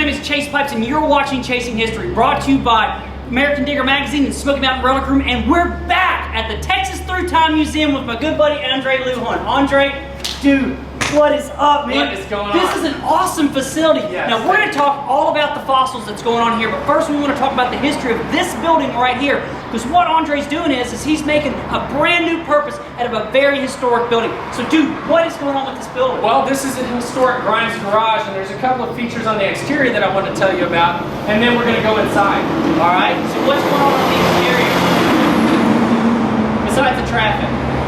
name is Chase Pipes, and you're watching Chasing History, brought to you by American Digger Magazine and Smoky Mountain Relic Room, and we're back at the Texas Through Time Museum with my good buddy Andre Lujan. Andre, dude, what is up, man? What is going on? This is an awesome facility. Yes, now, we're going to talk all about the fossils that's going on here, but first we want to talk about the history of this building right here, because what Andre's doing is he's making a brand new purpose out of a very historic building. So, dude, what is going on with this building? Well, this is a historic Grimes garage, and there's a couple of features on the exterior that I want to tell you about, and then we're going to go inside. All right, so what's going on in the exterior? Besides the traffic.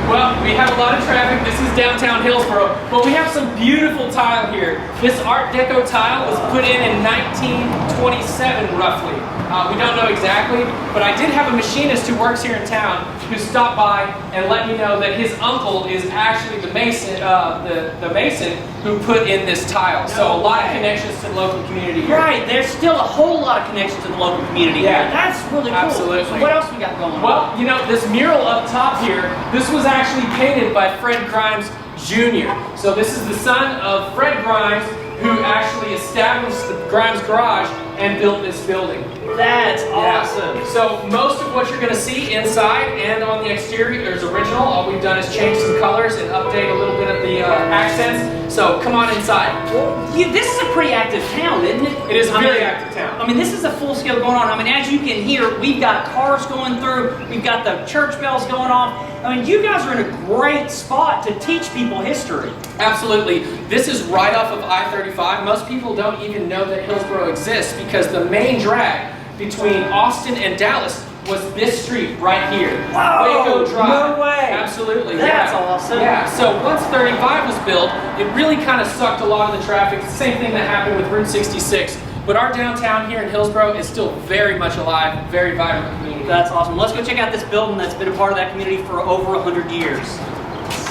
Well, we have a lot of traffic. This is downtown Hillsboro, but we have some beautiful tile here. This Art Deco tile was put in 1927, roughly. We don't know exactly, but I did have a machinist who works here in town who stopped by and let me know that his uncle is actually the mason, the mason who put in this tile. So a lot of connections to the local community here. Right, there's still a whole lot of connections to the local community here. That's really cool. Absolutely. So what else we got going on? Well, you know, this mural up top here, this was actually painted by Fred Grimes Jr. So this is the son of Fred Grimes, who actually established the Grimes garage and built this building. That's awesome. Yeah. So most of what you're going to see inside and on the exterior is original. All we've done is change some colors and update a little bit of the accents. So come on inside. Well, this is a pretty active town, isn't it? It is a very active town. I mean, this is a full scale going on. I mean, as you can hear, we've got cars going through. We've got the church bells going off. I mean, you guys are in a great spot to teach people history. Absolutely. This is right off of I-35. Most people don't even know that Hillsboro exists because the main drag between Austin and Dallas was this street right here. Wow, Waco Drive. no way. Absolutely. That's awesome. Yeah, so once 35 was built, it really kind of sucked a lot of the traffic. It's the same thing that happened with Route 66. But our downtown here in Hillsboro is still very much alive, very vibrant community. That's awesome. Let's go check out this building that's been a part of that community for over 100 years.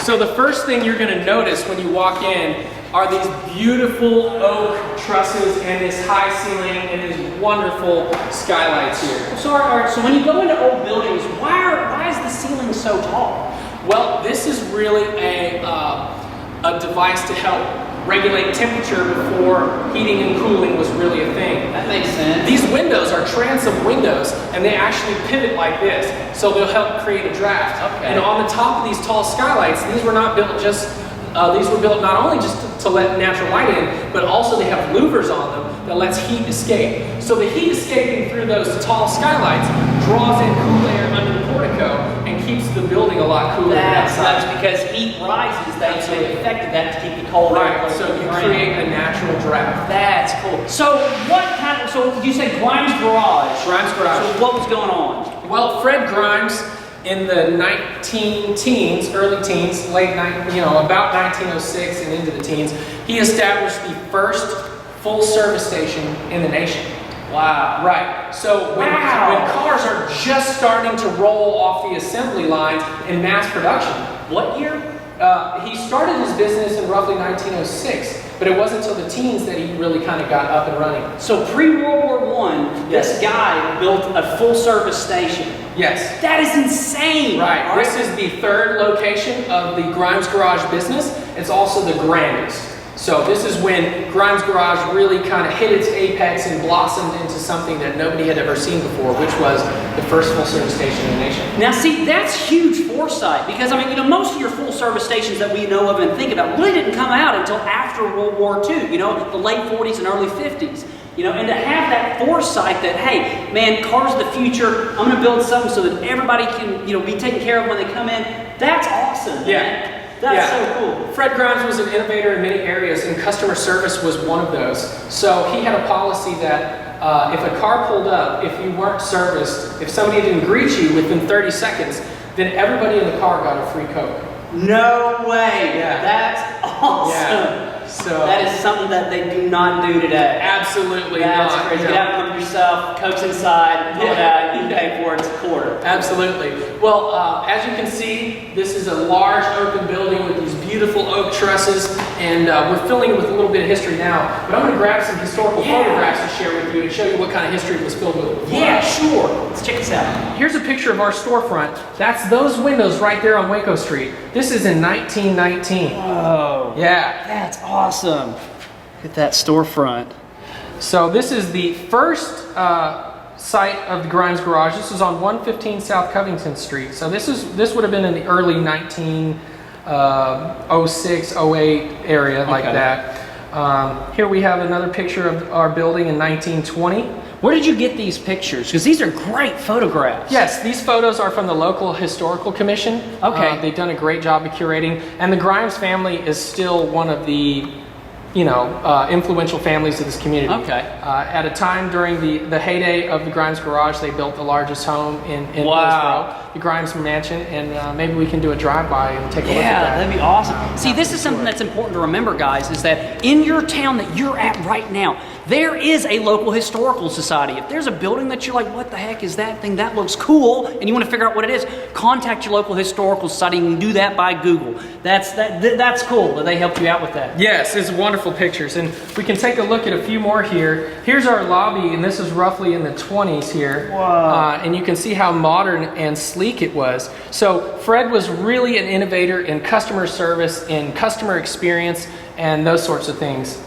So the first thing you're going to notice when you walk in are these beautiful oak trusses and this high ceiling and these wonderful skylights here. So, so when you go into old buildings, why is the ceiling so tall? Well, this is really a device to help regulate temperature before heating and cooling was really a thing. That makes sense. These windows are transom windows, and they actually pivot like this, so they'll help create a draft. Okay. And on the top of these tall skylights, these were not built just, these were built not only just to let natural light in, but also they have louvers on them that lets heat escape. So the heat escaping through those tall skylights draws in cool air under the portico and keeps the building a lot cooler. That's because heat rises, they affected that to keep the cold air. Right, so you create a natural draft. That's cool. So so you said Grimes Garage. Grimes Garage. So what was going on? Well, Fred Grimes in the early teens, about 1906 and into the teens, he established the first full service station in the nation. Wow. Right. So when cars are just starting to roll off the assembly lines in mass production. What year? He started his business in roughly 1906, but it wasn't until the teens that he really kind of got up and running. So pre-World War I, this guy built a full-service station. Yes. That is insane. Right. This is the third location of the Grimes Garage business. It's also the grandest. So this is when Grimes Garage really kind of hit its apex and blossomed into something that nobody had ever seen before, which was the first full-service station in the nation. Now see, that's huge foresight, because I mean, most of your full-service stations that we know of and think about really didn't come out until after World War II, the late 40s and early 50s. And to have that foresight that, hey, man, cars of the future, I'm going to build something so that everybody can, be taken care of when they come in, that's awesome. Yeah. Man. That's so cool. Fred Grimes was an innovator in many areas, and customer service was one of those. So he had a policy that if a car pulled up, if you weren't serviced, if somebody didn't greet you within 30 seconds, then everybody in the car got a free Coke. No way. Yeah. That's awesome. Yeah. So that is something that they do not do today. Absolutely That's not. crazy. You have to come yourself, Coke's inside, pull it out, you pay for it, it's a quarter. Absolutely. Well, as you can see, this is a large open building with these beautiful oak trusses, and we're filling it with a little bit of history now, but I'm going to grab some historical photographs to share with you and show you what kind of history it was filled with before. Yeah, sure. Let's check this out. Here's a picture of our storefront. That's those windows right there on Waco Street. This is in 1919. Oh. Yeah. That's awesome. Look at that storefront. So this is the first site of the Grimes Garage. This is on 115 South Covington Street. So this would have been in the early 1906, 08 area, like that. Here we have another picture of our building in 1920. Where did you get these pictures? Because these are great photographs. Yes, these photos are from the local historical commission. Okay. They've done a great job of curating, and the Grimes family is still one of the, influential families of this community. Okay. At a time during the heyday of the Grimes Garage, they built the largest home in Hillsboro, the Grimes Mansion, and maybe we can do a drive-by and take a look at that. Yeah, that'd be awesome. See, this is something that's important to remember, guys, is that in your town that you're at right now, there is a local historical society. If there's a building that you're like, what the heck is that thing? That looks cool, and you want to figure out what it is, contact your local historical society. You can do that by Google. That's cool that they helped you out with that. Yes, it's wonderful pictures, and we can take a look at a few more here. Here's our lobby, and this is roughly in the 20s here. Wow. And you can see how modern and sleek it was. So Fred was really an innovator in customer service, in customer experience, and those sorts of things.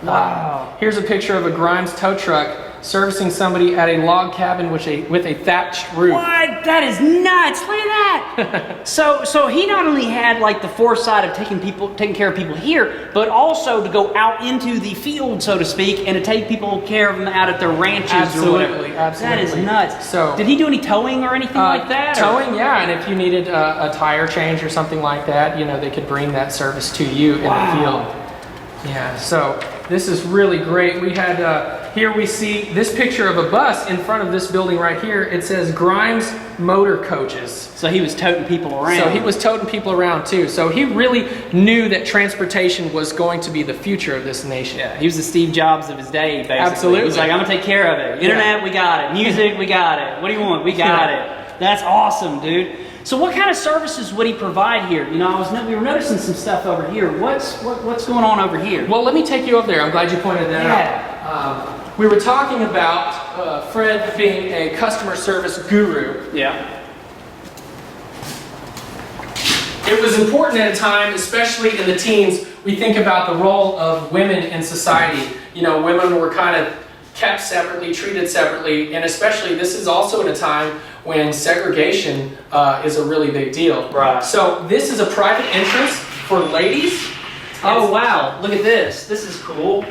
Wow. Here's a picture of a Grimes tow truck servicing somebody at a log cabin with a thatched roof. What? That is nuts. Look at that. So he not only had like the foresight of taking care of people here, but also to go out into the field, so to speak, and to take care of them out at their ranches or whatever. Absolutely. That is nuts. So, did he do any towing or anything like that? Towing, yeah. And if you needed a tire change or something like that, they could bring that service to you in the field. Yeah. So this is really great. We had here we see this picture of a bus in front of this building right here. It says Grimes Motor Coaches. So he was toting people around. So he was toting people around too. So he really knew that transportation was going to be the future of this nation. Yeah, he was the Steve Jobs of his day, basically. Absolutely. He was like, I'm gonna take care of it. Internet, we got it. Music, we got it. What do you want? We got it. That's awesome, dude. So what kind of services would he provide here? We were noticing some stuff over here. What's going on over here? Well, let me take you over there. I'm glad you pointed that out. We were talking about Fred being a customer service guru. Yeah. It was important at a time, especially in the teens, we think about the role of women in society. Women were kind of kept separately, treated separately, and especially this is also at a time when segregation is a really big deal. Right. So this is a private entrance for ladies. Oh wow, look at this. This is cool.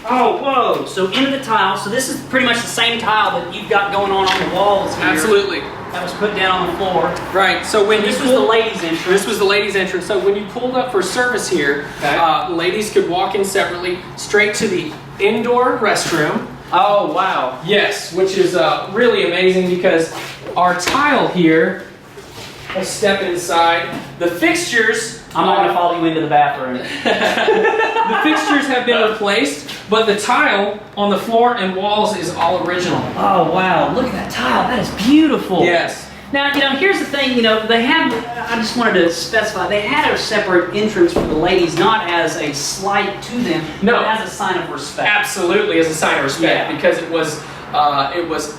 Oh, whoa. So into the tile. So this is pretty much the same tile that you've got going on the walls here. Absolutely. That was put down on the floor. Right. So when this was the ladies' entrance. This was the ladies' entrance. So when you pulled up for service here, ladies could walk in separately, straight to the indoor restroom. Oh, wow. Yes, which is really amazing because our tile here, let's step inside, the fixtures... I'm not going to follow you into the bathroom. The fixtures have been replaced, but the tile on the floor and walls is all original. Oh, wow. Look at that tile. That is beautiful. Yes. Now, here's the thing, they have, I just wanted to specify, they had a separate entrance for the ladies, not as a slight to them, but as a sign of respect. Absolutely, as a sign of respect, because it was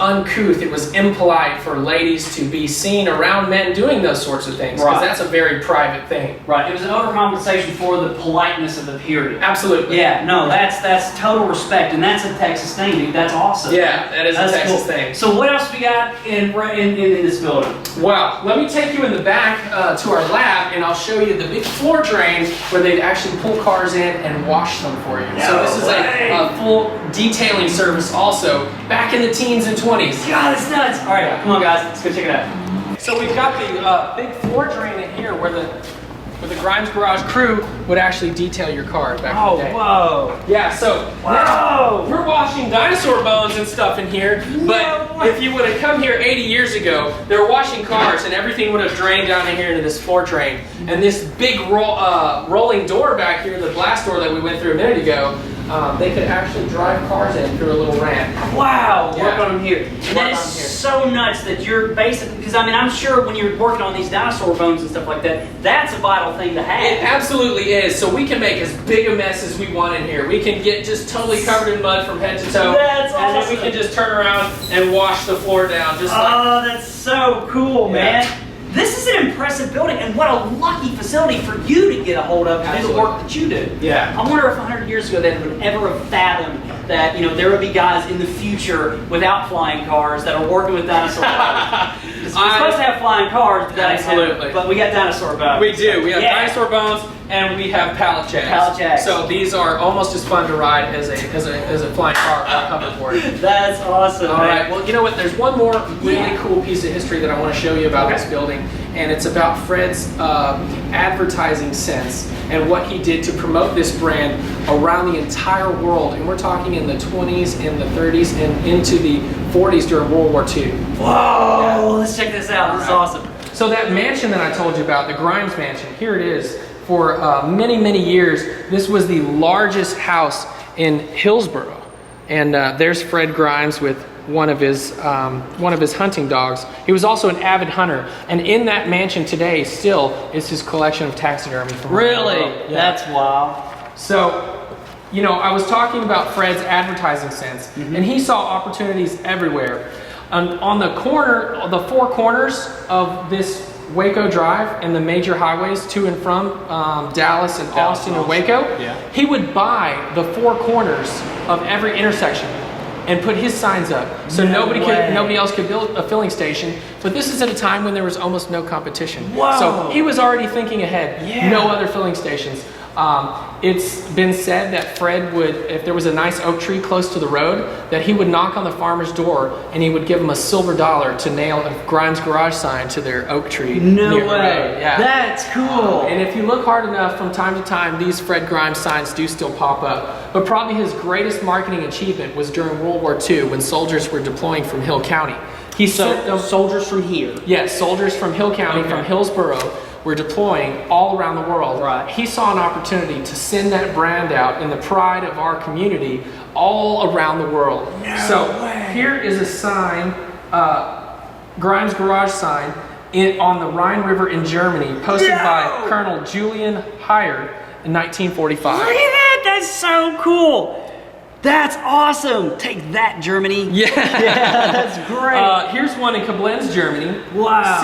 uncouth, it was impolite for ladies to be seen around men doing those sorts of things, because that's a very private thing. Right, it was an overcompensation for the politeness of the period. Absolutely. Yeah, no, that's total respect, and that's a Texas thing, dude. That's awesome. Yeah, that is a Texas thing. So what else we got in this building? Well, let me take you in the back to our lab, and I'll show you the big floor drains where they'd actually pull cars in and wash them for you. So this is a full detailing service also, back in the teens and 20s. God, that's nuts. All right, come on guys, let's go check it out. So we've got the big floor drain in here where the Grimes Garage crew would actually detail your car back in the day. Whoa. Yeah, so now we're washing dinosaur bones and stuff in here, but if you would have come here 80 years ago, they were washing cars and everything would have drained down in here into this floor drain. And this big rolling door back here, the glass door that we went through a minute ago, they could actually drive cars in through a little ramp. Wow, work on them here. And that is so nuts that you're basically, because I'm sure when you're working on these dinosaur bones and stuff like that, that's a vital thing to have. It absolutely is. So we can make as big a mess as we want in here. We can get just totally covered in mud from head to toe. That's awesome. And then we can just turn around and wash the floor down. Just that's so cool, man. This is an impressive building, and what a lucky facility for you to get a hold of and do the work that you do. Yeah. I wonder if 100 years ago they would ever have fathomed that, you know, there would be guys in the future without flying cars that are working with dinosaur bones. We're supposed to have flying cars today, Absolutely. but we got dinosaur bones. We do. We have Yeah. dinosaur bones and we have pallet jacks. Pallet jacks. So these are almost as fun to ride as a flying car or a hoverboard. That's awesome. All man. right. Well, you know what? There's one more really cool piece of history that I want to show you about this building, and it's about Fred's advertising sense and what he did to promote this brand around the entire world. And we're talking in the 20s, in the 30s, and into the 40s during World War II. Whoa! Let's check this out. This is awesome. So that mansion that I told you about, the Grimes Mansion, here it is. For many, many years, this was the largest house in Hillsboro. And there's Fred Grimes with one of his hunting dogs. He was also an avid hunter. And in that mansion today still is his collection of taxidermy from around the world. Yeah. That's wild. So, you know, I was talking about Fred's advertising sense, and he saw opportunities everywhere. On the corner, the four corners of this Waco Drive and the major highways to and from Dallas and Austin and Waco, he would buy the four corners of every intersection and put his signs up, so nobody else could build a filling station. But this is at a time when there was almost no competition. Whoa. So he was already thinking ahead. Yeah. No other filling stations. It's been said that Fred would, if there was a nice oak tree close to the road, that he would knock on the farmer's door and he would give him a silver dollar to nail a Grimes Garage sign to their oak tree. No near the way. road. Yeah. That's cool. And if you look hard enough, from time to time, these Fred Grimes signs do still pop up. But probably his greatest marketing achievement was during World War II when soldiers were deploying from Hill County. He sent them, soldiers from here. yes, soldiers from Hill County, from Hillsboro, were deploying all around the world. Right. He saw an opportunity to send that brand out in the pride of our community all around the world. Here is a sign, Grimes Garage sign, on the Rhine River in Germany, posted by Colonel Julian Heyer in 1945. Look at that! That's so cool. That's awesome. Take that, Germany. Yeah, Yeah, that's great. here's one in Koblenz, Germany. Wow.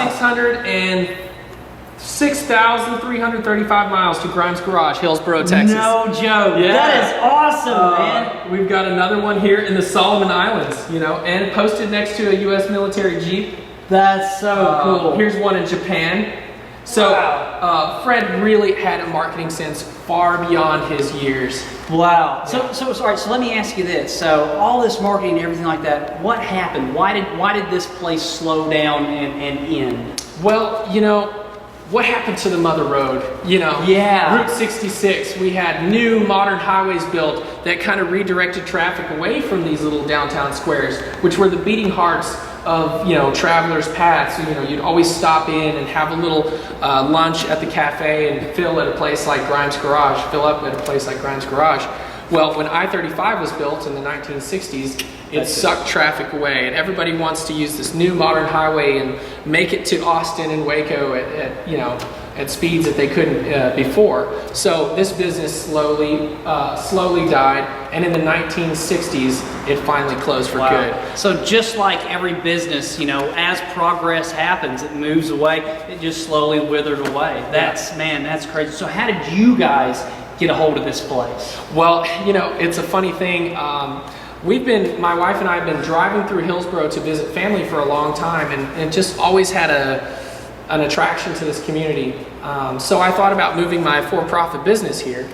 6,335 miles to Grimes Garage, Hillsboro, Texas. No joke. Yeah. That is awesome, man. We've got another one here in the Solomon Islands, you know, and posted next to a U.S. military Jeep. That's so cool. Here's one in Japan. So Fred really had a marketing sense far beyond his years. Wow. So sorry. So let me ask you this. So all this marketing and everything like that, what happened? Why did this place slow down and end? Well, you know, what happened to the Mother Road? You know, Route 66, we had new modern highways built that kind of redirected traffic away from these little downtown squares, which were the beating hearts of, you know, travelers' paths. So, you know, you'd always stop in and have a little lunch at the cafe and fill up at a place like Grimes Garage. Well, when I-35 was built in the 1960s, it sucked traffic away, and everybody wants to use this new modern highway and make it to Austin and Waco at speeds that they couldn't before. So this business slowly died, and in the 1960s, it finally closed for good. So just like every business, you know, as progress happens, it moves away. It just slowly withered away. That's crazy. So how did you guys get a hold of this place? Well, you know, it's a funny thing. My wife and I have been driving through Hillsboro to visit family for a long time, and just always had an attraction to this community. So I thought about moving my for-profit business here.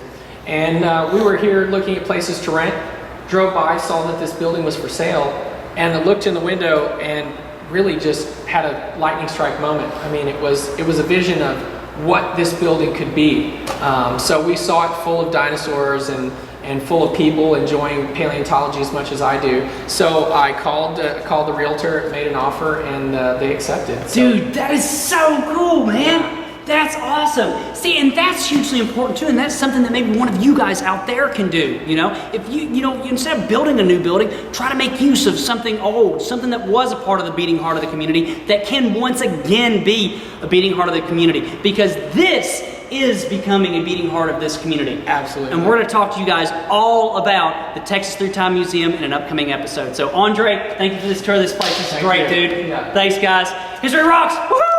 And we were here looking at places to rent, drove by, saw that this building was for sale, and I looked in the window and really just had a lightning strike moment. I mean, it was a vision of what this building could be. So we saw it full of dinosaurs and full of people enjoying paleontology as much as I do. So I called the realtor, made an offer, and they accepted. Dude, that is so cool, man. That's awesome. See, and that's hugely important too, and that's something that maybe one of you guys out there can do. You know, if you instead of building a new building, try to make use of something old, something that was a part of the beating heart of the community that can once again be a beating heart of the community, because this is becoming a beating heart of this community. Absolutely. And we're going to talk to you guys all about the Texas Through Time Museum in an upcoming episode. So Andre, thank you for this tour of this place. This is great, dude. Yeah. Thanks, guys. History rocks. Woo-hoo!